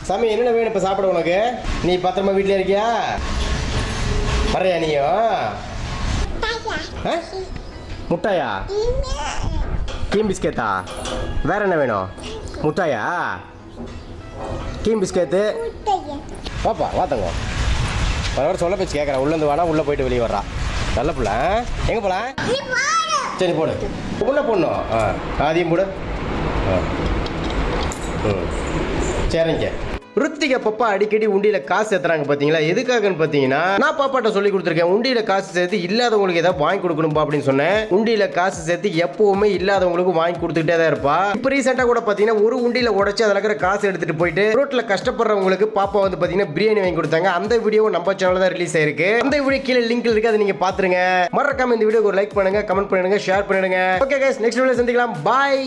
சாமி என்னென்ன வேணும் இப்போ சாப்பிட உனக்கு? நீ பத்திரமா வீட்டில் இருக்கியா? வரையா நீயும்? முட்டாயா? கீம் பிஸ்கெட்டா? வேற என்ன வேணும்? முட்டாயா? கீம் பிஸ்கெட்டு? பாப்பா வாத்தங்க வர சொல்ல பேச்சு கேட்குறேன். உள்ளேருந்து வானா உள்ளே போயிட்டு வெளியே வர்றா. நல்ல பிள்ள. எங்கே போகலாம்? சரி போடு. உள்ளே போடணும். அதையும் போடு. சரிங்க. ருத்திகா பாப்பா அடிக்கடி உண்டியில் காசு சேர்த்துறாங்க பார்த்தீங்களா? எதுக்காகன்னு பார்த்தீங்கன்னா, நான் பாப்பாட்ட சொல்லி கொடுத்துருக்கேன், உண்டியில் காசு சேர்த்து இல்லாதவங்களுக்கு ஏதாவது வாங்கி கொடுக்கணும்பா அப்படின்னு சொன்னேன். உண்டியில் காசு சேர்த்து எப்பவுமே இல்லாதவங்களுக்கு வாங்கி கொடுத்துக்கிட்டே தான் இருப்பா. இப்போ ரீசெண்டாக கூட பார்த்தீங்கன்னா ஒரு உண்டியில் உடச்சி அதில் இருக்கிற காசு எடுத்துட்டு போயிட்டு ரோட்டில் கஷ்டப்படுறவங்களுக்கு பாப்பா வந்து பார்த்தீங்கன்னா பிரியாணி வாங்கி கொடுத்தாங்க. அந்த வீடியோ நம்ம சேனல் தான் ரிலீஸ் ஆயிருக்கு. அந்த வீடியோ கீழே லிங்க் இருக்கு, அதை நீங்க பாத்துருங்க. மறக்காம இந்த வீடியோக்கு ஒரு லைக் பண்ணுங்க, கமெண்ட் பண்ணுங்க, ஷேர் பண்ணிடுங்க. ஓகே கைஸ், நெக்ஸ்ட் வீடியோல சந்திக்கலாம். பாய்.